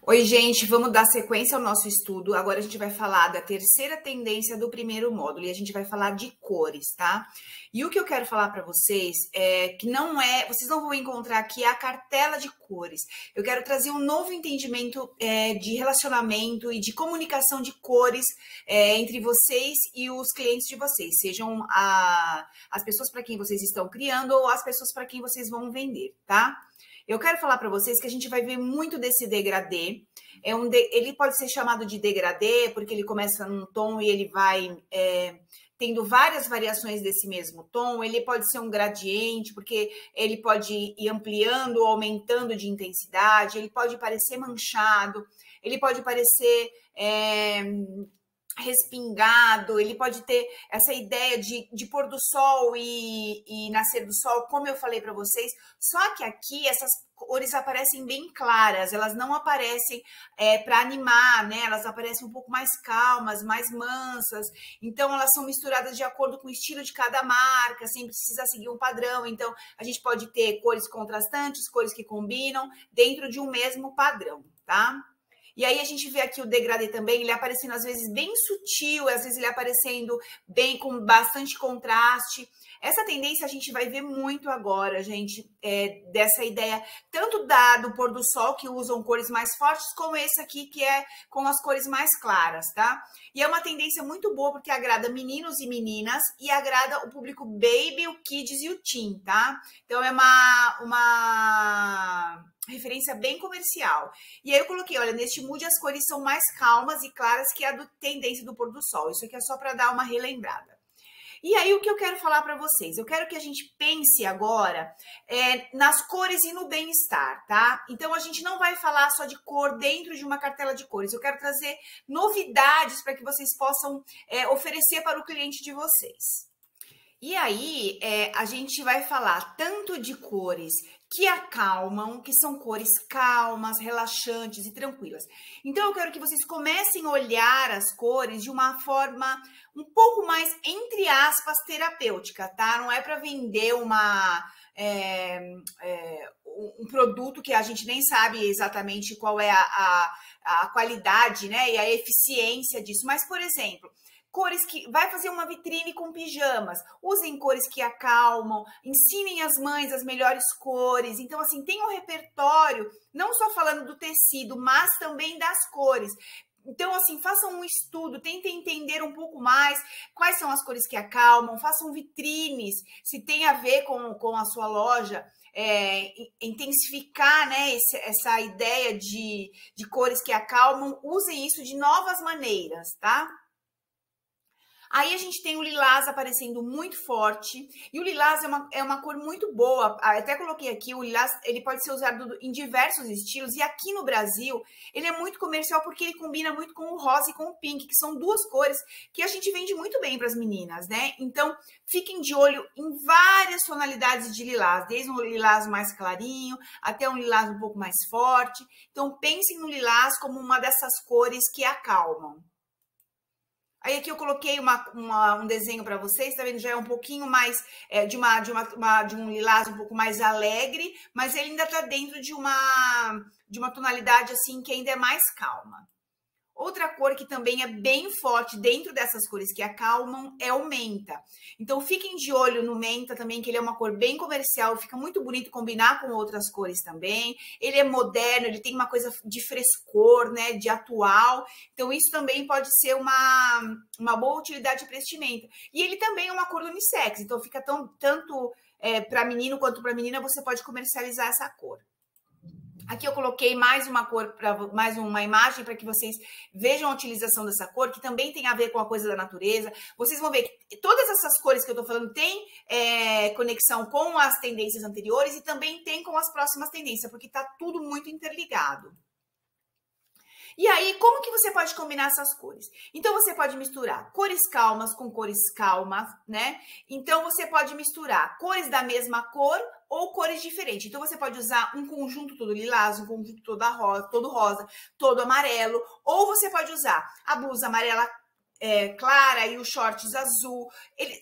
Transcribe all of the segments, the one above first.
Oi, gente, vamos dar sequência ao nosso estudo. Agora a gente vai falar da terceira tendência do primeiro módulo e a gente vai falar de cores, tá? E o que eu quero falar para vocês é que vocês não vão encontrar aqui a cartela de cores. Eu quero trazer um novo entendimento de relacionamento e de comunicação de cores entre vocês e os clientes de vocês, sejam as pessoas para quem vocês estão criando ou as pessoas para quem vocês vão vender, tá? Eu quero falar para vocês que a gente vai ver muito desse degradê. Ele pode ser chamado de degradê porque ele começa num tom e ele vai tendo várias variações desse mesmo tom. Ele pode ser um gradiente porque ele pode ir ampliando ou aumentando de intensidade. Ele pode parecer manchado. Ele pode parecer respingado, ele pode ter essa ideia de pôr do sol e nascer do sol, como eu falei para vocês, só que aqui essas cores aparecem bem claras, elas não aparecem para animar, né? Elas aparecem um pouco mais calmas, mais mansas, então elas são misturadas de acordo com o estilo de cada marca, sem precisar seguir um padrão, então a gente pode ter cores contrastantes, cores que combinam dentro de um mesmo padrão, tá? E aí a gente vê aqui o degradê também, ele aparecendo às vezes bem sutil, às vezes ele aparecendo bem com bastante contraste. Essa tendência a gente vai ver muito agora, gente, dessa ideia, tanto do pôr do sol, que usam cores mais fortes, como esse aqui, que é com as cores mais claras, tá? E é uma tendência muito boa, porque agrada meninos e meninas, e agrada o público baby, o kids e o teen, tá? Então é uma referência bem comercial. E aí eu coloquei, olha, neste mood as cores são mais calmas e claras que a tendência do pôr do sol. Isso aqui é só para dar uma relembrada. E aí o que eu quero falar para vocês? Eu quero que a gente pense agora nas cores e no bem-estar, tá? Então a gente não vai falar só de cor dentro de uma cartela de cores. Eu quero trazer novidades para que vocês possam oferecer para o cliente de vocês. E aí, a gente vai falar tanto de cores que acalmam, que são cores calmas, relaxantes e tranquilas. Então, eu quero que vocês comecem a olhar as cores de uma forma um pouco mais, entre aspas, terapêutica, tá? Não é para vender um produto que a gente nem sabe exatamente qual é a qualidade, né? E a eficiência disso. Mas, por exemplo, cores que vai fazer uma vitrine com pijamas, usem cores que acalmam, ensinem as mães as melhores cores. Então, assim, tem um repertório, não só falando do tecido, mas também das cores. Então, assim, façam um estudo, tentem entender um pouco mais quais são as cores que acalmam, façam vitrines, se tem a ver com a sua loja, intensificar, né, essa ideia de cores que acalmam, usem isso de novas maneiras, tá? Aí a gente tem o lilás aparecendo muito forte, e o lilás é uma cor muito boa, até coloquei aqui, o lilás ele pode ser usado em diversos estilos, e aqui no Brasil ele é muito comercial porque ele combina muito com o rosa e com o pink, que são duas cores que a gente vende muito bem para as meninas, né? Então fiquem de olho em várias tonalidades de lilás, desde um lilás mais clarinho até um lilás um pouco mais forte. Então pensem no lilás como uma dessas cores que acalmam. Aí aqui eu coloquei um desenho para vocês, tá vendo? Já é um pouquinho mais de um lilás um pouco mais alegre, mas ele ainda tá dentro de uma tonalidade assim que ainda é mais calma. Outra cor que também é bem forte dentro dessas cores que acalmam é o menta. Então fiquem de olho no menta também, que ele é uma cor bem comercial, fica muito bonito combinar com outras cores também. Ele é moderno, ele tem uma coisa de frescor, né, de atual. Então isso também pode ser uma boa utilidade para este menta. E ele também é uma cor unissex, então fica tanto para menino quanto para menina, você pode comercializar essa cor. Aqui eu coloquei mais uma cor, mais uma imagem para que vocês vejam a utilização dessa cor, que também tem a ver com a coisa da natureza. Vocês vão ver que todas essas cores que eu estou falando têm conexão com as tendências anteriores e também tem com as próximas tendências, porque está tudo muito interligado. E aí, como que você pode combinar essas cores? Então, você pode misturar cores calmas com cores calmas, né? Então, você pode misturar cores da mesma cor ou cores diferentes. Então, você pode usar um conjunto todo lilás, um conjunto todo rosa, todo amarelo, ou você pode usar a blusa amarela clara e os shorts azul.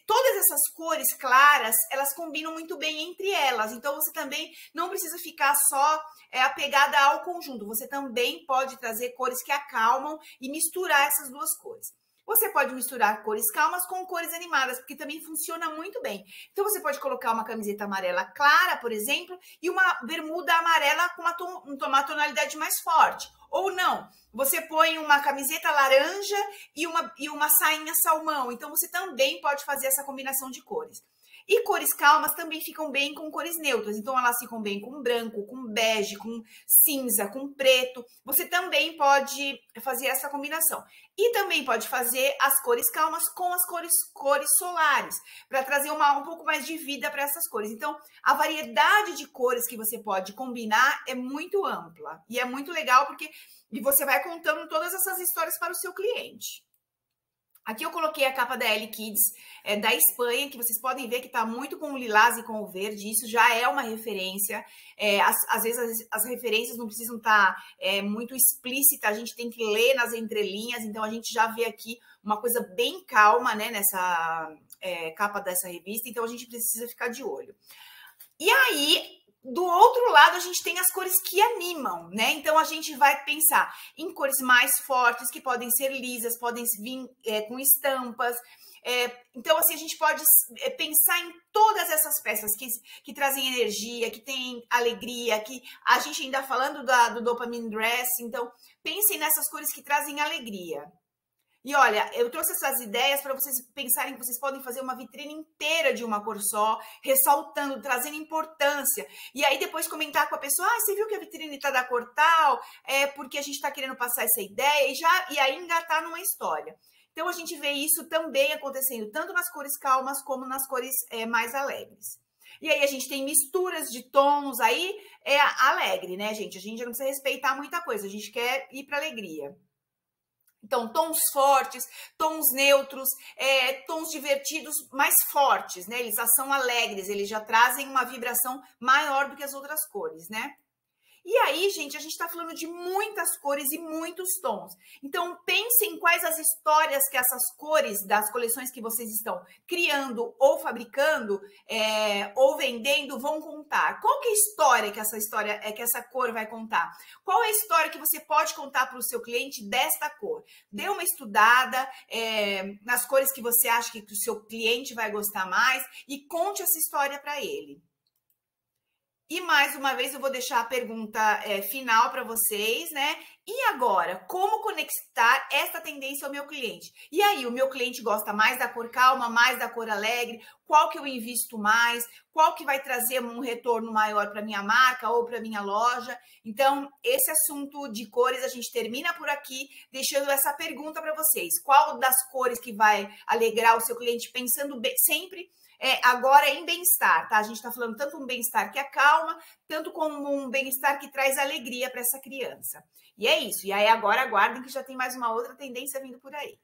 Todas essas cores claras, elas combinam muito bem entre elas. Então, você também não precisa ficar só apegada ao conjunto. Você também pode trazer cores que acalmam e misturar essas duas cores. Você pode misturar cores calmas com cores animadas, porque também funciona muito bem. Então, você pode colocar uma camiseta amarela clara, por exemplo, e uma bermuda amarela com uma tonalidade mais forte. Ou não, você põe uma camiseta laranja e uma sainha salmão. Então, você também pode fazer essa combinação de cores. E cores calmas também ficam bem com cores neutras. Então, elas ficam bem com branco, com bege, com cinza, com preto. Você também pode fazer essa combinação. E também pode fazer as cores calmas com as cores solares, para trazer um pouco mais de vida para essas cores. Então, a variedade de cores que você pode combinar é muito ampla. E é muito legal porque você vai contando todas essas histórias para o seu cliente. Aqui eu coloquei a capa da Ellie Kids, da Espanha, que vocês podem ver que está muito com o lilás e com o verde. Isso já é uma referência. Às vezes as referências não precisam estar muito explícitas, a gente tem que ler nas entrelinhas. Então, a gente já vê aqui uma coisa bem calma, né, nessa capa dessa revista. Então, a gente precisa ficar de olho. E aí, do outro lado, a gente tem as cores que animam, né? Então, a gente vai pensar em cores mais fortes, que podem ser lisas, podem vir com estampas. Então, assim, a gente pode pensar em todas essas peças que trazem energia, que têm alegria, que a gente ainda falando do Dopamine Dress. Então, pensem nessas cores que trazem alegria. E olha, eu trouxe essas ideias para vocês pensarem que vocês podem fazer uma vitrine inteira de uma cor só, ressaltando, trazendo importância. E aí depois comentar com a pessoa, você viu que a vitrine está da cor tal? É porque a gente está querendo passar essa ideia e aí engatar numa história. Então a gente vê isso também acontecendo, tanto nas cores calmas como nas cores mais alegres. E aí a gente tem misturas de tons aí, alegre, né, gente? A gente já não precisa respeitar muita coisa, a gente quer ir para alegria. Então, tons fortes, tons neutros, tons divertidos mais fortes, né? Eles já são alegres, eles já trazem uma vibração maior do que as outras cores, né? E aí, gente, a gente está falando de muitas cores e muitos tons. Então, pensem quais as histórias que essas cores das coleções que vocês estão criando ou fabricando ou vendendo vão contar. Qual que é a história que essa cor vai contar? Qual é a história que você pode contar para o seu cliente desta cor? Dê uma estudada nas cores que você acha que o seu cliente vai gostar mais e conte essa história para ele. E mais uma vez eu vou deixar a pergunta final para vocês, né? E agora, como conectar essa tendência ao meu cliente? E aí, o meu cliente gosta mais da cor calma, mais da cor alegre? Qual que eu invisto mais? Qual que vai trazer um retorno maior para minha marca ou para minha loja? Então, esse assunto de cores a gente termina por aqui, deixando essa pergunta para vocês. Qual das cores que vai alegrar o seu cliente, pensando sempre agora em bem-estar, tá? A gente tá falando tanto um bem-estar que acalma, tanto como um bem-estar que traz alegria para essa criança. E é isso. E aí agora aguardem que já tem mais uma outra tendência vindo por aí.